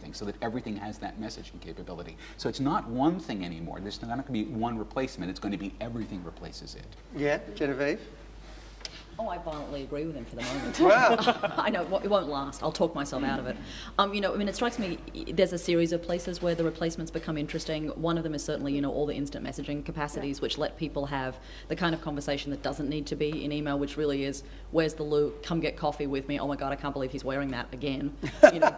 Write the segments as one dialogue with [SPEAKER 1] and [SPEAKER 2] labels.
[SPEAKER 1] everything so that everything has that messaging capability. So it's not one thing anymore. There's not going to be one replacement. It's going to be everything replaces it.
[SPEAKER 2] Yeah, Genevieve?
[SPEAKER 3] Oh, I violently agree with him for the moment.
[SPEAKER 2] Wow.
[SPEAKER 3] I know, it won't last. I'll talk myself out of it. You know, I mean, it strikes me there's a series of places where the replacements become interesting. One of them is certainly, you know, all the instant messaging capacities, which let people have the kind of conversation that doesn't need to be in email, which really is, where's the loo? Come get coffee with me. Oh my God, I can't believe he's wearing that again. You know,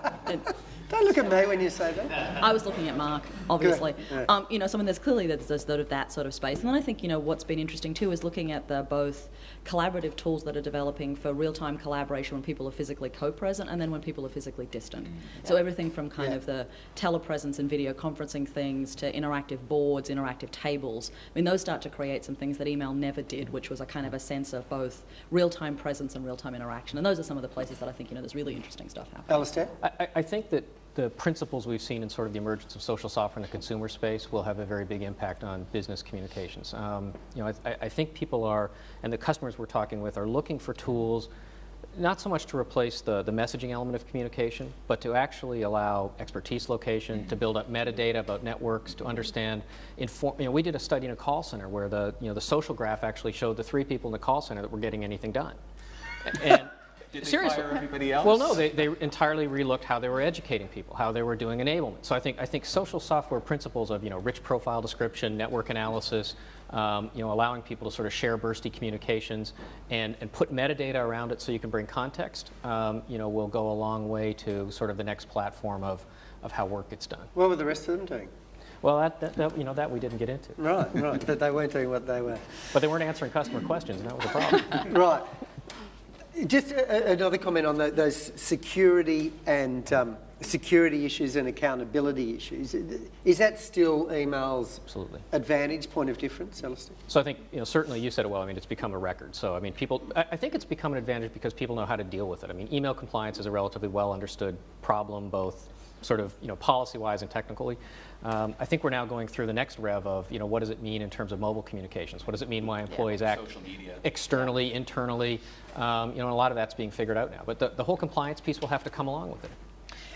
[SPEAKER 2] Don't look at me when you say that.
[SPEAKER 3] I was looking at Mark, obviously.
[SPEAKER 2] Yeah.
[SPEAKER 3] You know, so I mean, there's clearly there's that sort of space. And then I think, you know, what's been interesting too is looking at the both collaborative tools that are developing for real-time collaboration when people are physically co-present and then when people are physically distant. So everything from kind of the telepresence and video conferencing things to interactive boards, interactive tables. I mean, those start to create some things that email never did, which was a kind of a sense of both real-time presence and real-time interaction. And those are some of the places that I think, you know, there's really interesting stuff happening.
[SPEAKER 2] Alistair?
[SPEAKER 4] I think that the principles we've seen in sort of the emergence of social software in the consumer space will have a very big impact on business communications. You know, I think people are, and the customers we're talking with are looking for tools, not so much to replace the messaging element of communication, but to actually allow expertise location, to build up metadata about networks, to understand, you know, we did a study in a call center where the social graph actually showed the 3 people in the call center that were getting anything done. And
[SPEAKER 1] Did they
[SPEAKER 4] seriously,
[SPEAKER 1] fire everybody else?
[SPEAKER 4] Well, no, they entirely relooked how they were educating people, how they were doing enablement. So I think social software principles of, you know, rich profile description, network analysis, you know, allowing people to sort of share bursty communications and put metadata around it so you can bring context, you know, will go a long way to sort of the next platform of how work gets done.
[SPEAKER 2] What were the rest of them doing?
[SPEAKER 4] Well, that you know, that we didn't get into.
[SPEAKER 2] Right, but they weren't doing what they were.
[SPEAKER 4] But they weren't answering customer questions, and that was a problem.
[SPEAKER 2] Right. Just another comment on those security and security issues and accountability issues. Is that still email's advantage, point of difference, Alistair?
[SPEAKER 4] So I think, you know, certainly you said it well. I mean, it's become a record. So I mean, I think it's become an advantage because people know how to deal with it. I mean, email compliance is a relatively well understood problem, both sort of, you know, policy-wise and technically. I think we're now going through the next rev of, you know, what does it mean in terms of mobile communications? What does it mean why employees act externally, internally? You know, a lot of that's being figured out now. But the whole compliance piece will have to come along with it.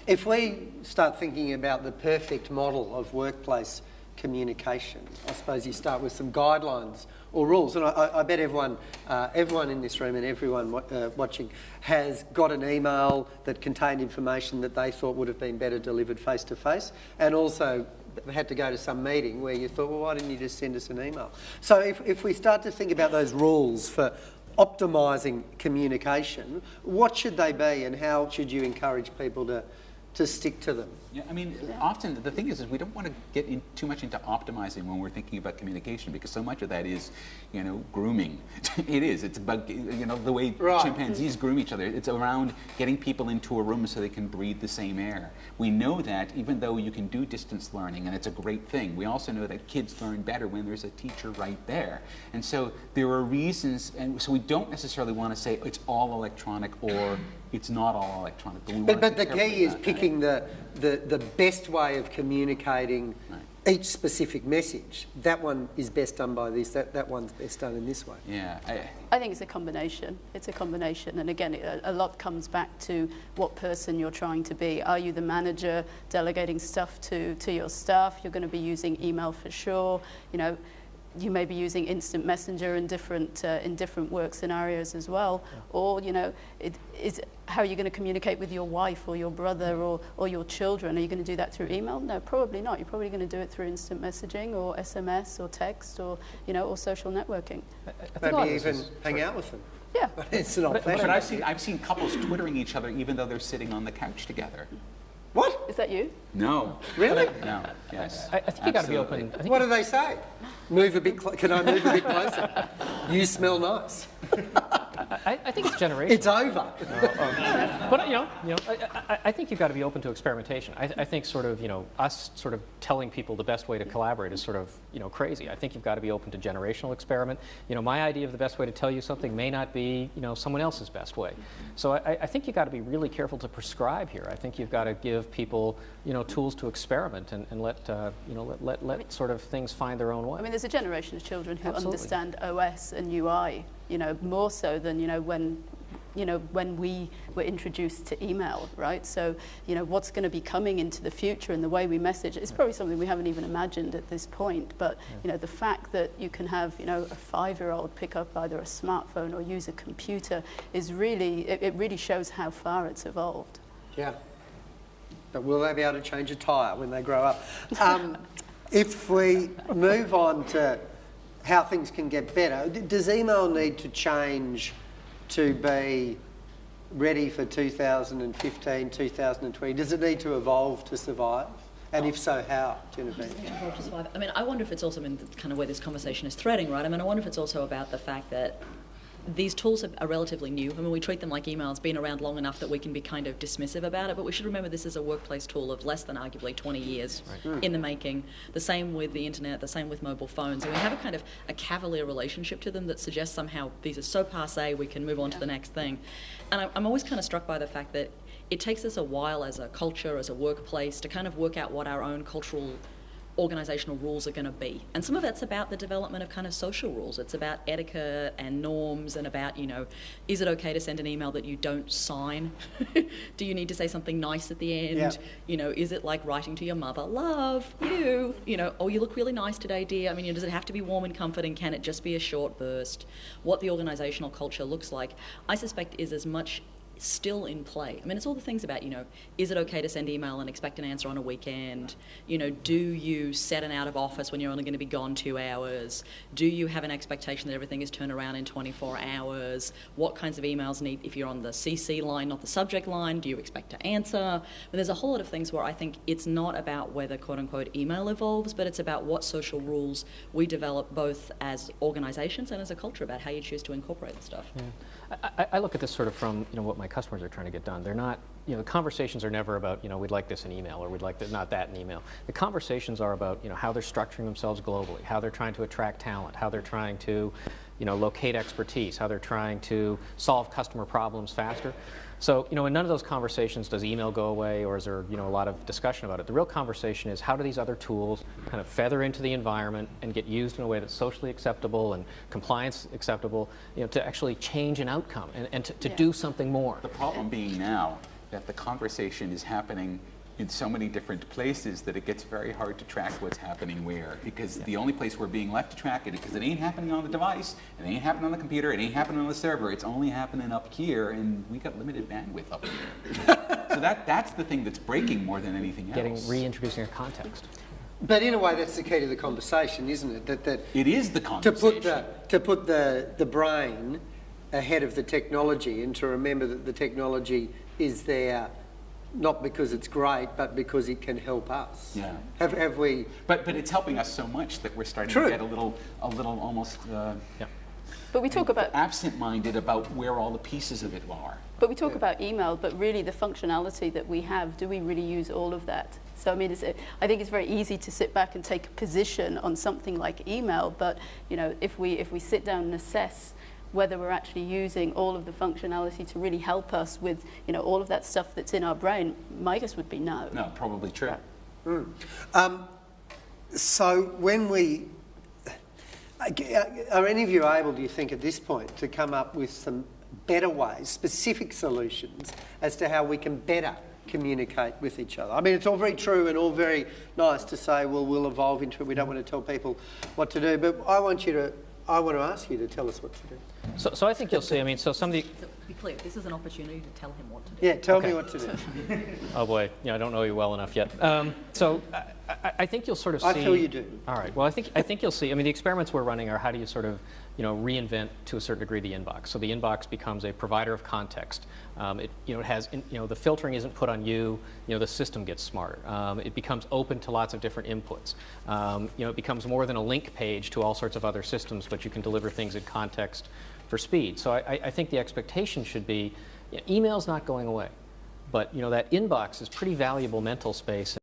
[SPEAKER 2] If we start thinking about the perfect model of workplace communication, I suppose you start with some guidelines or rules. And I bet everyone in this room and everyone watching has got an email that contained information that they thought would have been better delivered face-to-face, and also had to go to some meeting where you thought, well, why didn't you just send us an email? So if we start to think about those rules for optimising communication, what should they be and how should you encourage people to stick to them?
[SPEAKER 1] Yeah, I mean, often the thing is we don't want to get too much into optimizing when we're thinking about communication, because so much of that is, you know, grooming. It is. It's about, you know, the way chimpanzees groom each other. It's around getting people into a room so they can breathe the same air. We know that even though you can do distance learning, and it's a great thing, we also know that kids learn better when there's a teacher right there. And so there are reasons, and so we don't necessarily want to say it's all electronic or it's not all electronic.
[SPEAKER 2] But the key is picking the best way of communicating each specific message. That one is best done by this, that one's best done in this way.
[SPEAKER 1] Yeah.
[SPEAKER 5] I think it's a combination. It's a combination. And again, a lot comes back to what person you're trying to be. Are you the manager delegating stuff to your staff? You're going to be using email for sure. You know, you may be using instant messenger in different work scenarios as well. Or, you know, how are you going to communicate with your wife or your brother or your children? Are you going to do that through email? No, probably not. You're probably going to do it through instant messaging or SMS or text or, you know, or social networking.
[SPEAKER 2] Maybe even hang out with them.
[SPEAKER 5] Yeah.
[SPEAKER 2] It's an old-fashioned.
[SPEAKER 1] But I've seen couples twittering each other even though they're sitting on the couch together.
[SPEAKER 2] What?
[SPEAKER 5] Is that you?
[SPEAKER 1] No.
[SPEAKER 2] Really?
[SPEAKER 1] No. Yes.
[SPEAKER 4] I think you got to be open.
[SPEAKER 2] What do they say? Move a bit. Can I move a bit closer? You smell nice.
[SPEAKER 4] I think it's generational.
[SPEAKER 2] It's over.
[SPEAKER 4] But I think you've got to be open to experimentation. I think sort of, you know, us sort of telling people the best way to collaborate is sort of, you know, crazy. I think you've got to be open to generational experiment. You know, my idea of the best way to tell you something may not be, you know, someone else's best way. So I think you've got to be really careful to prescribe here. I think you've got to give people, you know, tools to experiment and let you know, let sort of things find their own way.
[SPEAKER 5] I mean, there's a generation of children who understand OS and UI, you know, more so than, you know, when when we were introduced to email, right? So, what's going to be coming into the future and the way we message, it's probably something we haven't even imagined at this point. But, the fact that you can have, a 5-year-old pick up either a smartphone or use a computer is really, it really shows how far it's evolved.
[SPEAKER 2] Yeah. But will they be able to change a tyre when they grow up? If we move on to how things can get better, does email need to change to be ready for 2015, 2020? Does it need to evolve to survive? And if so, how, Genevieve?
[SPEAKER 3] I mean, I wonder if it's also, kind of where this conversation is threading, right? I mean, I wonder if it's also about the fact that these tools are relatively new. I mean, we treat them like email. It's been around long enough that we can be kind of dismissive about it, but we should remember this is a workplace tool of less than arguably 20 years in the making. The same with the internet, the same with mobile phones. And we have a kind of a cavalier relationship to them that suggests somehow these are so passé, we can move on to the next thing. And I'm always kind of struck by the fact that it takes us a while as a culture, as a workplace, to kind of work out what our own cultural organisational rules are going to be. And some of that's about the development of kind of social rules. It's about etiquette and norms and about, is it okay to send an email that you don't sign? Do you need to say something nice at the end? Yeah. Is it like writing to your mother, love you, oh, you look really nice today, dear. I mean, does it have to be warm and comforting? Can it just be a short burst? What the organisational culture looks like, I suspect, is as much still in play. I mean, it's all the things about, is it okay to send email and expect an answer on a weekend? Do you set an out of office when you're only going to be gone 2 hours? Do you have an expectation that everything is turned around in 24 hours? What kinds of emails need, if you're on the CC line, not the subject line, do you expect to answer? But there's a whole lot of things where I think it's not about whether quote unquote email evolves, but it's about what social rules we develop both as organisations and as a culture about how you choose to incorporate the stuff.
[SPEAKER 4] Yeah. I look at this sort of from what my customers are trying to get done. They're not, the conversations are never about we'd like this in email or we'd like not that in email. The conversations are about how they're structuring themselves globally, how they're trying to attract talent, how they're trying to locate expertise, how they're trying to solve customer problems faster. So, in none of those conversations does email go away or is there, a lot of discussion about it. The real conversation is how do these other tools kind of feather into the environment and get used in a way that's socially acceptable and compliance acceptable, to actually change an outcome and to do something more.
[SPEAKER 1] The problem being now that the conversation is happening in so many different places that it gets very hard to track what's happening where, because the only place we're being left to track it, because it ain't happening on the device, it ain't happening on the computer, it ain't happening on the server, it's only happening up here, and we got limited bandwidth up here. So that's the thing that's breaking more than anything else.
[SPEAKER 4] Reintroducing a context.
[SPEAKER 2] But in a way, that's the key to the conversation, isn't it? That
[SPEAKER 1] it is the conversation.
[SPEAKER 2] To put the brain ahead of the technology, and to remember that the technology is there not because it's great, but because it can help us.
[SPEAKER 1] Yeah.
[SPEAKER 2] Have we?
[SPEAKER 1] But it's helping us so much that we're starting to get a little almost.
[SPEAKER 5] But we talk about
[SPEAKER 1] absent-minded about where all the pieces of it are.
[SPEAKER 5] But we talk about email, but really the functionality that we have, do we really use all of that? So I mean, I think it's very easy to sit back and take a position on something like email, but if we sit down and assess whether we're actually using all of the functionality to really help us with, all of that stuff that's in our brain, my guess would be no.
[SPEAKER 1] No, probably true.
[SPEAKER 2] Right. So when are any of you able, do you think, at this point, to come up with some better ways, specific solutions, as to how we can better communicate with each other? I mean, it's all very true and all very nice to say, well, we'll evolve into it. We don't want to tell people what to do, but I want to ask you to tell us what to do.
[SPEAKER 4] So I think you'll see, so some of the...
[SPEAKER 3] So be clear, this is an opportunity to tell him what to do.
[SPEAKER 2] Yeah, tell me what to do.
[SPEAKER 4] Oh boy, I don't know you well enough yet. So I think you'll sort of see...
[SPEAKER 2] I feel you do.
[SPEAKER 4] All right, well I think you'll see, the experiments we're running are how do you sort of, reinvent to a certain degree the inbox. So the inbox becomes a provider of context. It has, the filtering isn't put on you, the system gets smarter. It becomes open to lots of different inputs. It becomes more than a link page to all sorts of other systems, but you can deliver things in context for speed. So I think the expectation should be, email's not going away, but that inbox is pretty valuable mental space.